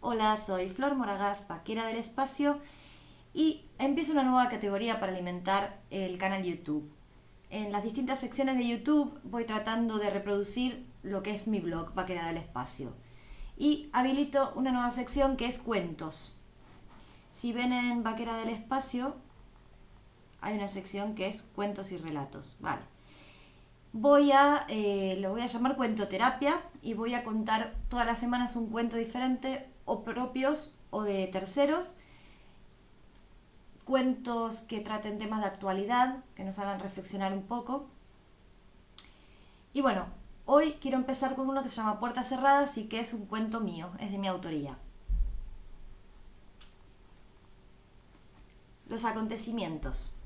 Hola, soy Flor Moragas, vaquera del espacio, y empiezo una nueva categoría para alimentar el canal YouTube. En las distintas secciones de YouTube voy tratando de reproducir lo que es mi blog, Vaquera del Espacio. Y habilito una nueva sección que es cuentos. Si ven en Vaquera del Espacio, hay una sección que es cuentos y relatos. Vale. Lo voy a llamar cuentoterapia y voy a contar todas las semanas un cuento diferente, o propios o de terceros. Cuentos que traten temas de actualidad, que nos hagan reflexionar un poco. Y bueno, hoy quiero empezar con uno que se llama Puertas Cerradas y que es un cuento mío, es de mi autoría. Los acontecimientos.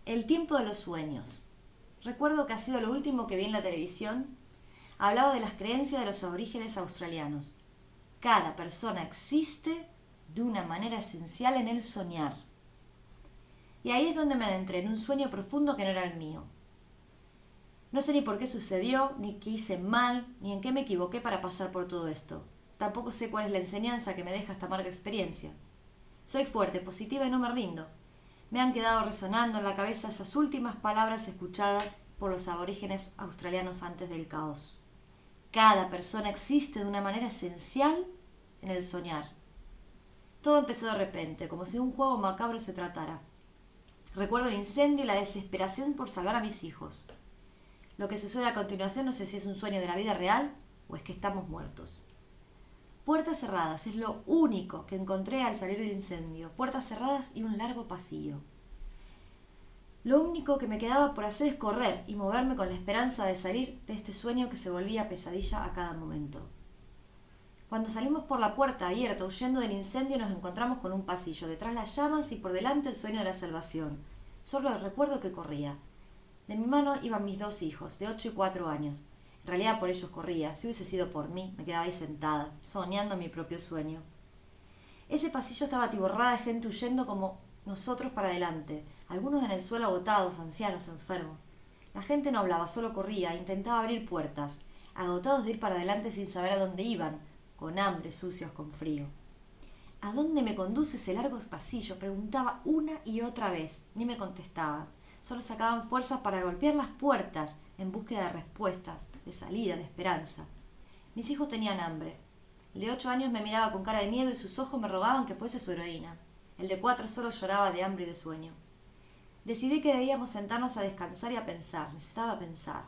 El tiempo de los sueños. Recuerdo que ha sido lo último que vi en la televisión. Hablaba de las creencias de los aborígenes australianos. Cada persona existe de una manera esencial en el soñar. Y ahí es donde me adentré en un sueño profundo que no era el mío. No sé ni por qué sucedió, ni qué hice mal, ni en qué me equivoqué para pasar por todo esto. Tampoco sé cuál es la enseñanza que me deja esta amarga experiencia. Soy fuerte, positiva y no me rindo. Me han quedado resonando en la cabeza esas últimas palabras escuchadas por los aborígenes australianos antes del caos. Cada persona existe de una manera esencial en el soñar. Todo empezó de repente, como si de un juego macabro se tratara. Recuerdo el incendio y la desesperación por salvar a mis hijos. Lo que sucede a continuación no sé si es un sueño de la vida real o es que estamos muertos. Puertas cerradas es lo único que encontré al salir del incendio. Puertas cerradas y un largo pasillo. Lo único que me quedaba por hacer es correr y moverme con la esperanza de salir de este sueño que se volvía pesadilla a cada momento. Cuando salimos por la puerta abierta huyendo del incendio nos encontramos con un pasillo, detrás las llamas y por delante el sueño de la salvación. Solo recuerdo que corría. De mi mano iban mis 2 hijos, de 8 y 4 años. En realidad por ellos corría. Si hubiese sido por mí, me quedaba ahí sentada, soñando mi propio sueño. Ese pasillo estaba atiborrada de gente huyendo como nosotros para adelante, algunos en el suelo agotados, ancianos, enfermos. La gente no hablaba, solo corría, intentaba abrir puertas, agotados de ir para adelante sin saber a dónde iban, con hambre, sucios, con frío. ¿A dónde me conduce ese largo pasillo? Preguntaba una y otra vez. Ni me contestaban. Solo sacaban fuerzas para golpear las puertas en búsqueda de respuestas, de salida, de esperanza. Mis hijos tenían hambre. El de 8 años me miraba con cara de miedo y sus ojos me rogaban que fuese su heroína. El de 4 solo lloraba de hambre y de sueño. Decidí que debíamos sentarnos a descansar y a pensar. Necesitaba pensar.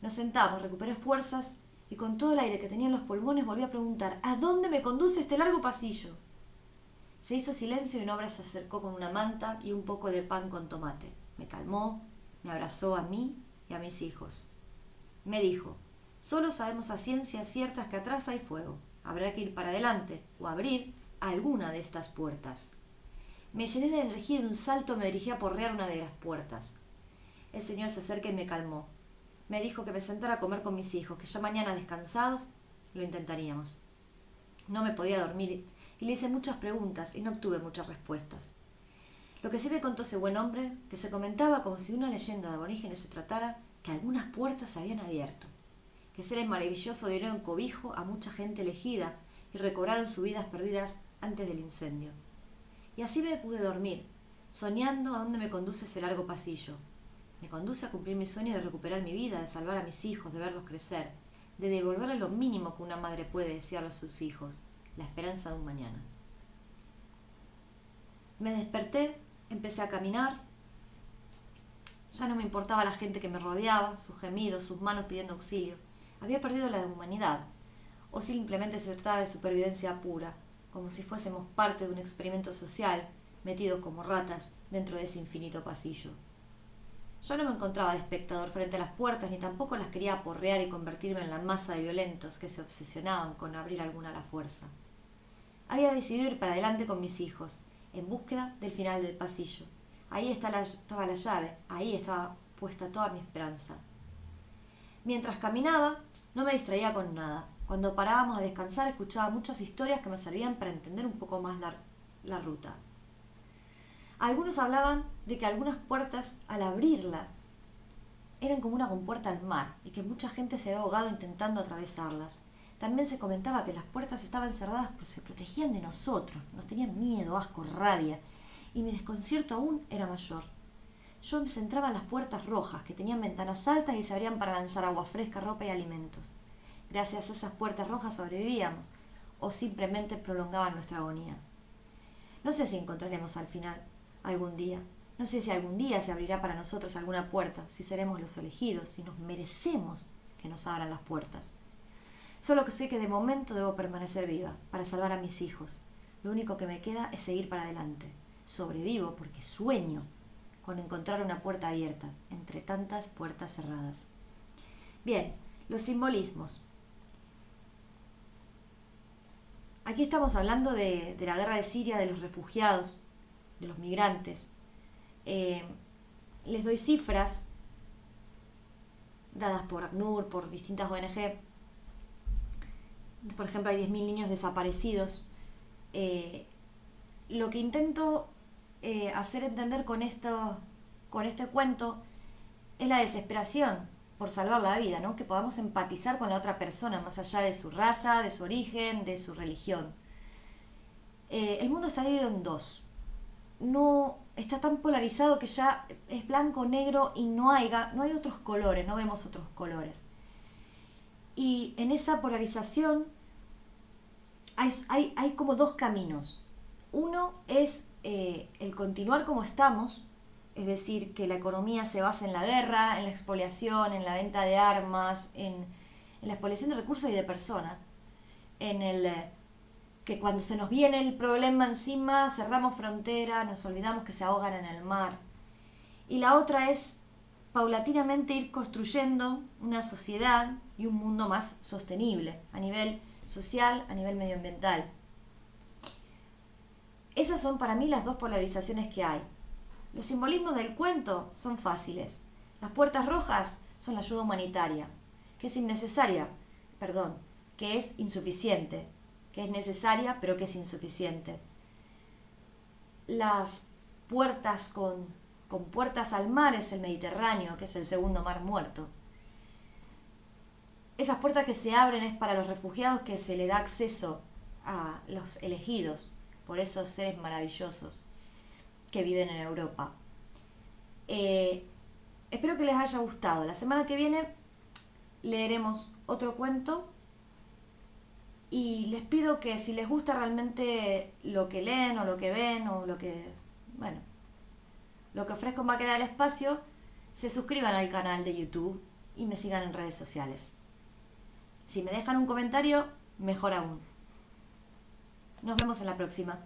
Nos sentamos, recuperé fuerzas y con todo el aire que tenía en los pulmones volví a preguntar ¿a dónde me conduce este largo pasillo? Se hizo silencio y un hombre se acercó con una manta y un poco de pan con tomate. Me calmó, me abrazó a mí y a mis hijos. Me dijo, solo sabemos a ciencia cierta que atrás hay fuego. Habrá que ir para adelante o abrir alguna de estas puertas. Me llené de energía y de un salto me dirigí a porrear una de las puertas. El señor se acerca y me calmó. Me dijo que me sentara a comer con mis hijos, que ya mañana descansados lo intentaríamos. No me podía dormir y le hice muchas preguntas y no obtuve muchas respuestas. Lo que sí me contó ese buen hombre, que se comentaba como si de una leyenda de aborígenes se tratara, que algunas puertas se habían abierto, que seres maravillosos dieron cobijo a mucha gente elegida y recobraron sus vidas perdidas antes del incendio. Y así me pude dormir, soñando a dónde me conduce ese largo pasillo. Me conduce a cumplir mi sueño de recuperar mi vida, de salvar a mis hijos, de verlos crecer, de devolverles lo mínimo que una madre puede desearle a sus hijos, la esperanza de un mañana. Me desperté, empecé a caminar. Ya no me importaba la gente que me rodeaba, sus gemidos, sus manos pidiendo auxilio. Había perdido la humanidad, o simplemente se trataba de supervivencia pura, como si fuésemos parte de un experimento social, metidos como ratas dentro de ese infinito pasillo. Yo no me encontraba de espectador frente a las puertas, ni tampoco las quería aporrear y convertirme en la masa de violentos que se obsesionaban con abrir alguna a la fuerza. Había decidido ir para adelante con mis hijos, en búsqueda del final del pasillo. Ahí estaba la llave, ahí estaba puesta toda mi esperanza. Mientras caminaba, no me distraía con nada. Cuando parábamos a descansar, escuchaba muchas historias que me servían para entender un poco más la ruta. Algunos hablaban de que algunas puertas, al abrirla, eran como una compuerta al mar y que mucha gente se había ahogado intentando atravesarlas. También se comentaba que las puertas estaban cerradas porque se protegían de nosotros, nos tenían miedo, asco, rabia, y mi desconcierto aún era mayor. Yo me centraba en las puertas rojas, que tenían ventanas altas y se abrían para lanzar agua fresca, ropa y alimentos. Gracias a esas puertas rojas sobrevivíamos, o simplemente prolongaban nuestra agonía. No sé si encontraremos al final, algún día. No sé si algún día se abrirá para nosotros alguna puerta, si seremos los elegidos, si nos merecemos que nos abran las puertas. Solo que sé que de momento debo permanecer viva, para salvar a mis hijos. Lo único que me queda es seguir para adelante. Sobrevivo porque sueño con encontrar una puerta abierta, entre tantas puertas cerradas. Bien, los simbolismos. Aquí estamos hablando de la guerra de Siria, de los refugiados, de los migrantes. Les doy cifras dadas por ACNUR, por distintas ONG. Por ejemplo, hay 10.000 niños desaparecidos. Lo que intento hacer entender con este cuento es la desesperación por salvar la vida, ¿no? Que podamos empatizar con la otra persona, más allá de su raza, de su origen, de su religión. El mundo está dividido en dos. No está tan polarizado que ya es blanco, negro y no hay otros colores, no vemos otros colores. Y en esa polarización hay como dos caminos. Uno es el continuar como estamos, es decir, que la economía se basa en la guerra, en la expoliación, en la venta de armas, en la expoliación de recursos y de personas, en el que cuando se nos viene el problema encima cerramos frontera, nos olvidamos que se ahogan en el mar. Y la otra es paulatinamente ir construyendo una sociedad y un mundo más sostenible a nivel social, a nivel medioambiental. Esas son para mí las dos polarizaciones que hay. Los simbolismos del cuento son fáciles. Las puertas rojas son la ayuda humanitaria, que es innecesaria, que es insuficiente, que es necesaria pero que es insuficiente. Las puertas con puertas al mar es el Mediterráneo, que es el segundo mar muerto. Esas puertas que se abren es para los refugiados, que se le da acceso a los elegidos por esos seres maravillosos que viven en Europa. Espero que les haya gustado. La semana que viene leeremos otro cuento y les pido que si les gusta realmente lo que leen o lo que ven o lo que ofrezco en Máquina del Espacio, se suscriban al canal de YouTube y me sigan en redes sociales. Si me dejan un comentario, mejor aún. Nos vemos en la próxima.